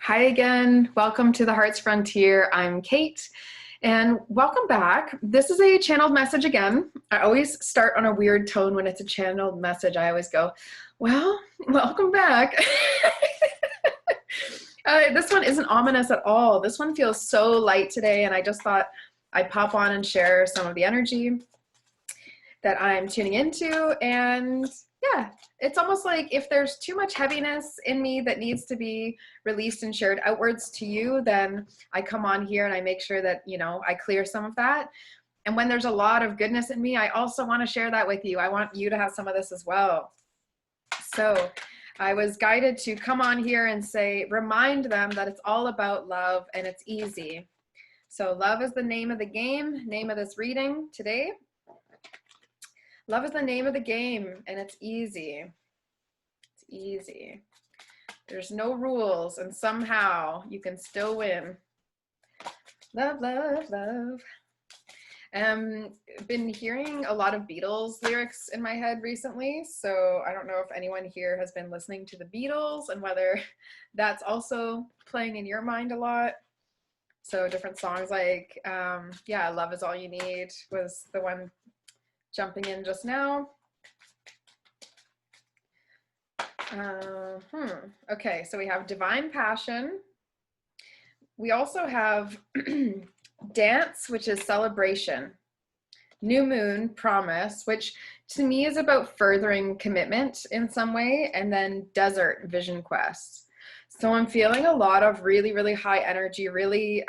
Hi again. Welcome to the Heart's Frontier. I'm Kate, and welcome back. This is a channeled message again. I always start on a weird tone when it's a channeled message. I always go, well, welcome back. This one isn't ominous at all. This one feels so light today, and I just thought I'd pop on and share some of the energy that I'm tuning into. And yeah, it's almost like if there's too much heaviness in me that needs to be released and shared outwards to you, then I come on here and I make sure that, I clear some of that. And when there's a lot of goodness in me, I also want to share that with you. I want you to have some of this as well. So I was guided to come on here and say, remind them that it's all about love and it's easy. So love is the name of the game, name of this reading today. Love is the name of the game, and it's easy. It's easy. There's no rules, and somehow you can still win. Love, love, love. Been hearing a lot of Beatles lyrics in my head recently, so I don't know if anyone here has been listening to the Beatles and whether that's also playing in your mind a lot. So different songs like, Love Is All You Need was the one jumping in just now. Okay, so we have divine passion. We also have dance, which is celebration. New moon, promise, which to me is about furthering commitment in some way. And then desert, vision quest. So I'm feeling a lot of really, really high energy, really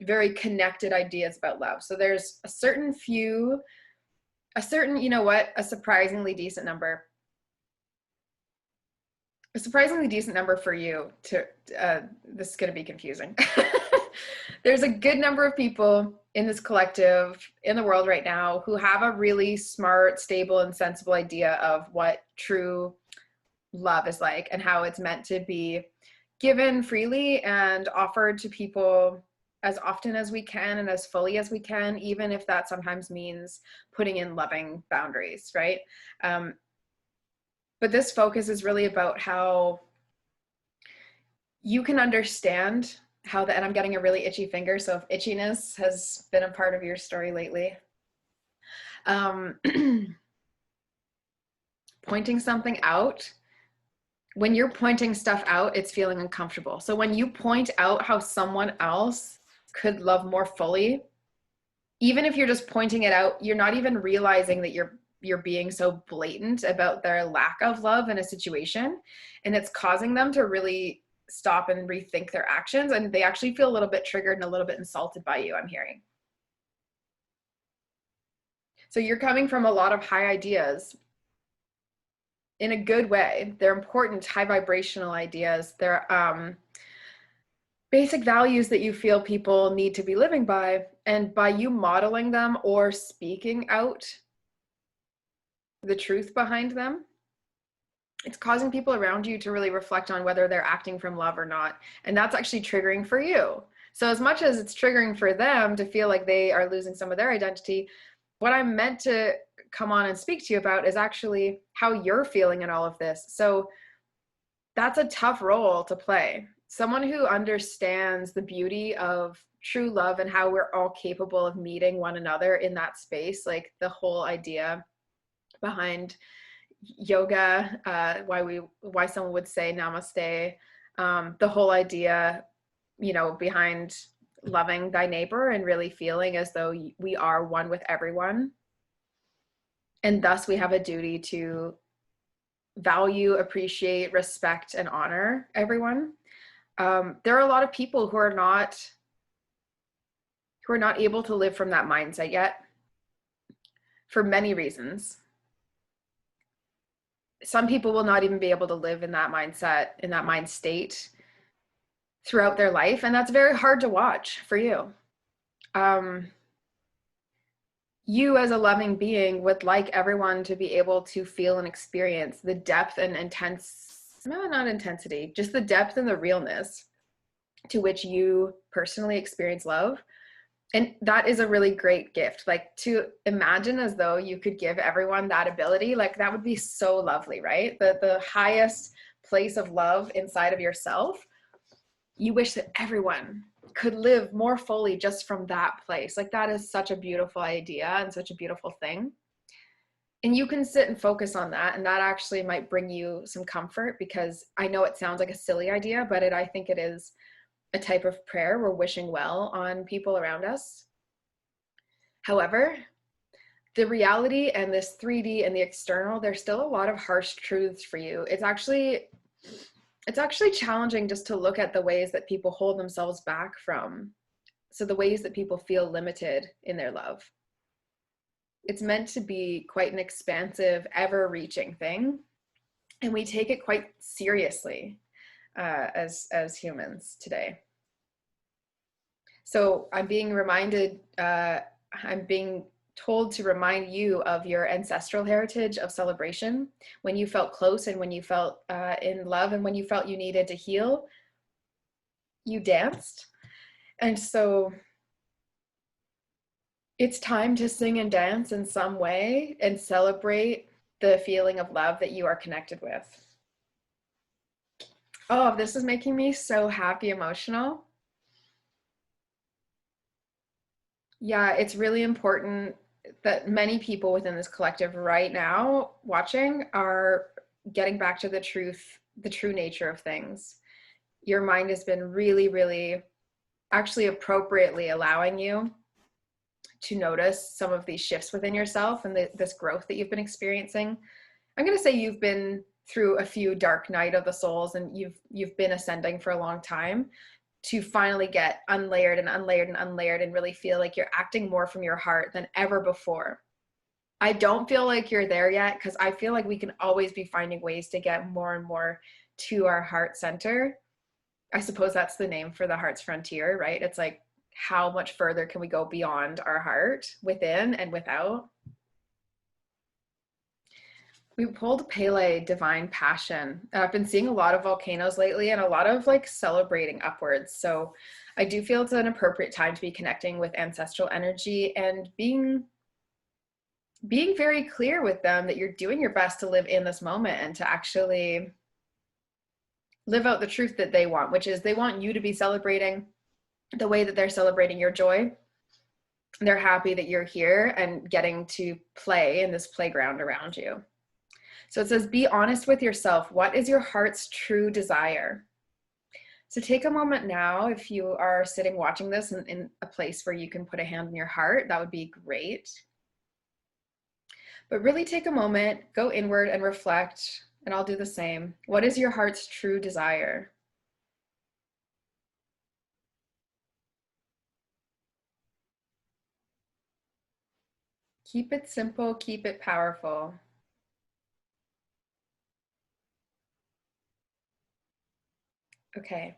very connected ideas about love. So there's a surprisingly decent number. A surprisingly decent number for you to, this is gonna be confusing. There's a good number of people in this collective, in the world right now, who have a really smart, stable, and sensible idea of what true love is like and how it's meant to be given freely and offered to people as often as we can and as fully as we can, even if that sometimes means putting in loving boundaries, right? But this focus is really about how you can understand how and I'm getting a really itchy finger, so if itchiness has been a part of your story lately, pointing something out, when you're pointing stuff out, it's feeling uncomfortable. So when you point out how someone else could love more fully, even if you're just pointing it out, you're not even realizing that you're being so blatant about their lack of love in a situation, and it's causing them to really stop and rethink their actions, and they actually feel a little bit triggered and a little bit insulted by you, I'm hearing. So you're coming from a lot of high ideas in a good way. They're important, high vibrational ideas. They're basic values that you feel people need to be living by, and by you modeling them or speaking out the truth behind them, it's causing people around you to really reflect on whether they're acting from love or not. And that's actually triggering for you. So as much as it's triggering for them to feel like they are losing some of their identity, what I'm meant to come on and speak to you about is actually how you're feeling in all of this. So that's a tough role to play. Someone who understands the beauty of true love and how we're all capable of meeting one another in that space, like the whole idea behind yoga, why someone would say namaste, the whole idea, behind loving thy neighbor and really feeling as though we are one with everyone. And thus we have a duty to value, appreciate, respect, and honor everyone. There are a lot of people who are not able to live from that mindset yet, for many reasons. Some people will not even be able to live in that mindset, in that mind state throughout their life. And that's very hard to watch for you. You as a loving being would like everyone to be able to feel and experience the depth and not intensity, just the depth and the realness to which you personally experience love. And that is a really great gift. Like, to imagine as though you could give everyone that ability, like that would be so lovely, right? The highest place of love inside of yourself, you wish that everyone could live more fully just from that place. Like, that is such a beautiful idea and such a beautiful thing. And you can sit and focus on that, and that actually might bring you some comfort, because I know it sounds like a silly idea, but I think it is a type of prayer. We're wishing well on people around us. However, the reality and this 3D and the external, there's still a lot of harsh truths for you. It's actually challenging just to look at the ways that people hold themselves back from. So the ways that people feel limited in their love. It's meant to be quite an expansive, ever-reaching thing, and we take it quite seriously as humans today. So I'm being told to remind you of your ancestral heritage of celebration, when you felt close and when you felt in love and when you felt you needed to heal, you danced. And so it's time to sing and dance in some way and celebrate the feeling of love that you are connected with. Oh, this is making me so happy, emotional. Yeah, it's really important that many people within this collective right now watching are getting back to the true nature of things. Your mind has been really, really actually appropriately allowing you to notice some of these shifts within yourself and this growth that you've been experiencing. I'm going to say you've been through a few dark night of the souls, and you've been ascending for a long time to finally get unlayered and unlayered and unlayered and really feel like you're acting more from your heart than ever before. I don't feel like you're there yet, because I feel like we can always be finding ways to get more and more to our heart center. I suppose that's the name for the heart's frontier, right? It's like, how much further can we go beyond our heart, within and without? We pulled Pele, divine passion. I've been seeing a lot of volcanoes lately and a lot of like celebrating upwards. So I do feel it's an appropriate time to be connecting with ancestral energy and being very clear with them that you're doing your best to live in this moment and to actually live out the truth that they want, which is they want you to be celebrating the way that they're celebrating your joy. They're happy that you're here and getting to play in this playground around you. So it says, be honest with yourself. What is your heart's true desire? So take a moment now, if you are sitting watching this in a place where you can put a hand on your heart, that would be great. But really take a moment, go inward and reflect, and I'll do the same. What is your heart's true desire? Keep it simple, keep it powerful. Okay,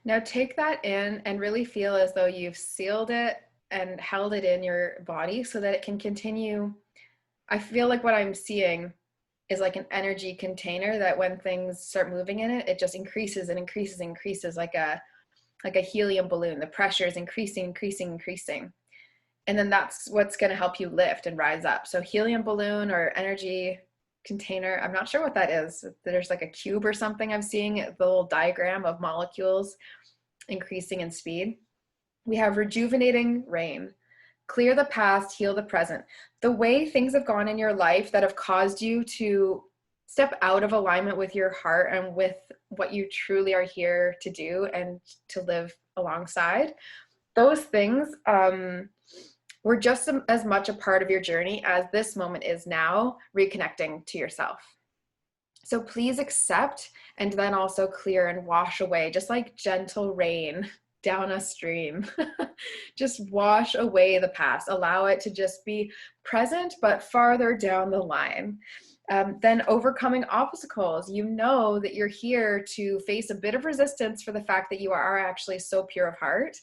now take that in and really feel as though you've sealed it and held it in your body so that it can continue. I feel like what I'm seeing is like an energy container that when things start moving in it, it just increases and increases and increases like a helium balloon. The pressure is increasing, increasing, increasing. And then that's what's going to help you lift and rise up. So helium balloon or energy container, I'm not sure what that is. There's like a cube or something I'm seeing, the little diagram of molecules increasing in speed. We have rejuvenating rain. Clear the past, heal the present. The way things have gone in your life that have caused you to step out of alignment with your heart and with what you truly are here to do and to live alongside, those things were just as much a part of your journey as this moment is now, reconnecting to yourself. So please accept and then also clear and wash away, just like gentle rain down a stream. Just wash away the past. Allow it to just be present, but farther down the line. Then overcoming obstacles. You know that you're here to face a bit of resistance for the fact that you are actually so pure of heart.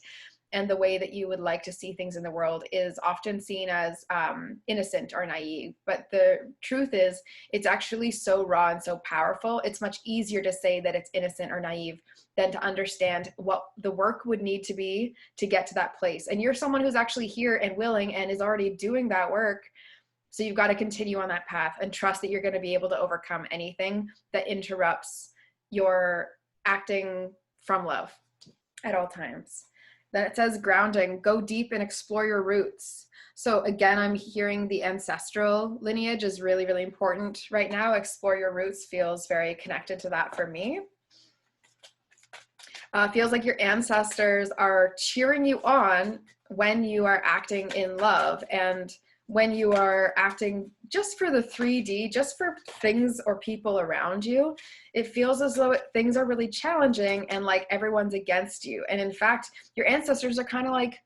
And the way that you would like to see things in the world is often seen as innocent or naive. But the truth is, it's actually so raw and so powerful. It's much easier to say that it's innocent or naive than to understand what the work would need to be to get to that place. And you're someone who's actually here and willing and is already doing that work. So you've got to continue on that path and trust that you're going to be able to overcome anything that interrupts your acting from love. at all times. Then it says grounding, go deep and explore your roots. So again, I'm hearing the ancestral lineage is really, really important right now. Explore your roots feels very connected to that for me. Feels like your ancestors are cheering you on when you are acting in love and when you are acting just for the 3D, just for things or people around you. It feels as though things are really challenging and like everyone's against you. And in fact, your ancestors are kind of like,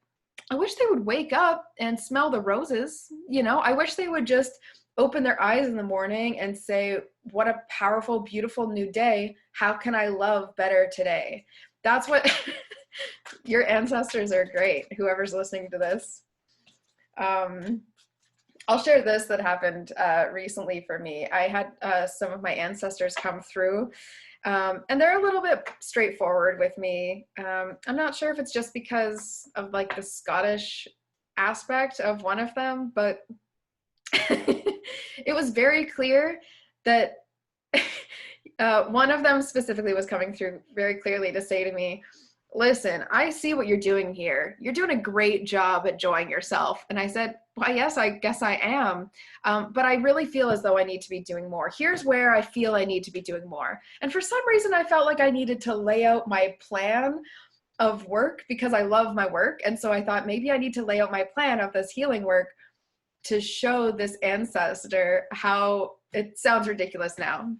I wish they would wake up and smell the roses. You know, I wish they would just open their eyes in the morning and say, what a powerful, beautiful new day. How can I love better today? That's what your ancestors are great, whoever's listening to this. I'll share this that happened recently for me. I had some of my ancestors come through, and they're a little bit straightforward with me. I'm not sure if it's just because of like the Scottish aspect of one of them, but it was very clear that one of them specifically was coming through very clearly to say to me, listen, I see what you're doing here. You're doing a great job at enjoying yourself. And I said, well, yes, I guess I am. But I really feel as though I need to be doing more. Here's where I feel I need to be doing more. And for some reason, I felt like I needed to lay out my plan of work because I love my work. And so I thought maybe I need to lay out my plan of this healing work to show this ancestor how it sounds ridiculous now.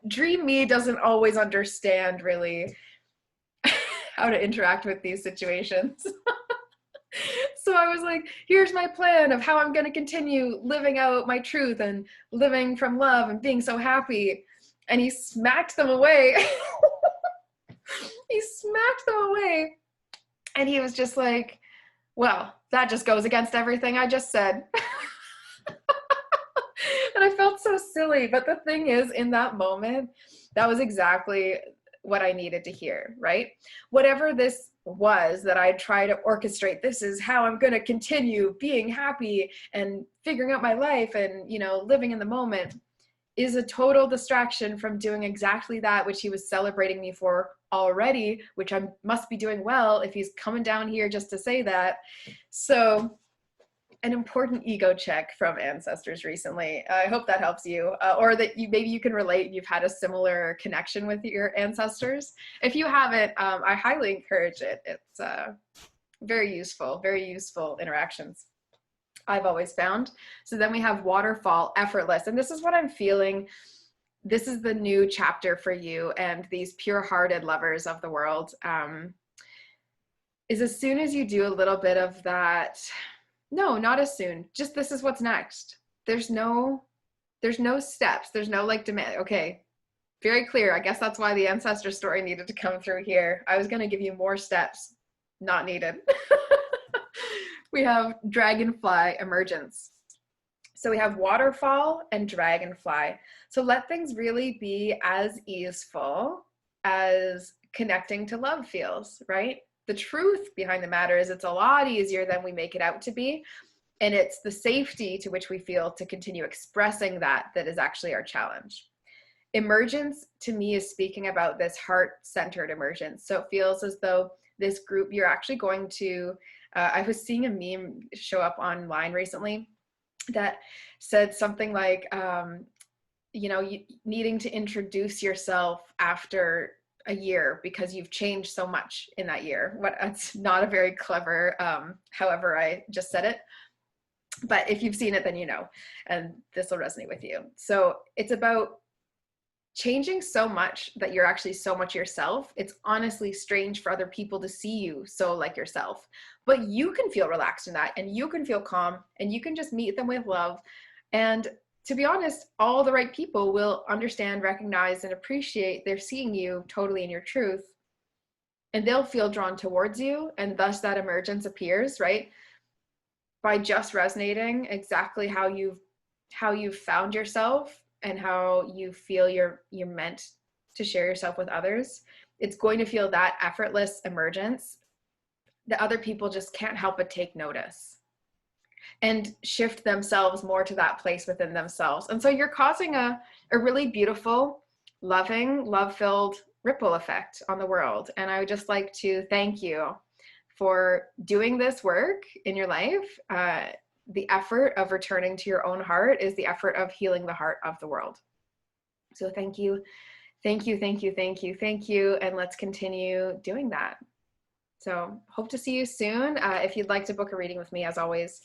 Dream me doesn't always understand really how to interact with these situations. So I was like, here's my plan of how I'm going to continue living out my truth and living from love and being so happy. And he smacked them away. He smacked them away. And he was just like, well, that just goes against everything I just said. And I felt so silly. But the thing is, in that moment, that was exactly what I needed to hear, right? Whatever this was that I try to orchestrate, this is how I'm going to continue being happy and figuring out my life and, you know, living in the moment, is a total distraction from doing exactly that which he was celebrating me for already, which I must be doing well if he's coming down here just to say that. So an important ego check from ancestors recently. I hope that helps you, or that you maybe you can relate. You've had a similar connection with your ancestors. If you haven't, I highly encourage it. It's very useful interactions, I've always found. So then we have Waterfall, effortless, and this is what I'm feeling. This is the new chapter for you and these pure-hearted lovers of the world. Is as soon as you do a little bit of that. No, not as soon. Just this is what's next. There's no steps. There's no like demand. Okay, very clear. I guess that's why the ancestor story needed to come through here. I was going to give you more steps. Not needed. We have dragonfly emergence. So we have waterfall and dragonfly. So let things really be as easeful as connecting to love feels, right? The truth behind the matter is it's a lot easier than we make it out to be. And it's the safety to which we feel to continue expressing that is actually our challenge. Emergence to me is speaking about this heart-centered emergence. So it feels as though this group, you're actually going to, I was seeing a meme show up online recently that said something like, you know, needing to introduce yourself after a year because you've changed so much in that year. It's not a very clever, however I just said it, but if you've seen it, then you know, and this will resonate with you. So it's about changing so much that you're actually so much yourself. It's honestly strange for other people to see you so like yourself, but you can feel relaxed in that and you can feel calm and you can just meet them with love. And to be honest, all the right people will understand, recognize, and appreciate they're seeing you totally in your truth, and they'll feel drawn towards you, and thus that emergence appears, right? By just resonating exactly how you've found yourself and how you feel you're meant to share yourself with others. It's going to feel that effortless emergence that other people just can't help but take notice and shift themselves more to that place within themselves. And so you're causing a really beautiful, loving, love-filled ripple effect on the world. And I would just like to thank you for doing this work in your life. The effort of returning to your own heart is the effort of healing the heart of the world. So thank you, thank you, thank you, thank you, thank you. And let's continue doing that. So hope to see you soon. If you'd like to book a reading with me, as always,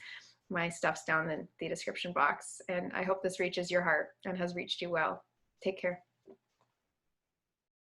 my stuff's down in the description box. And I hope this reaches your heart and has reached you well. Take care.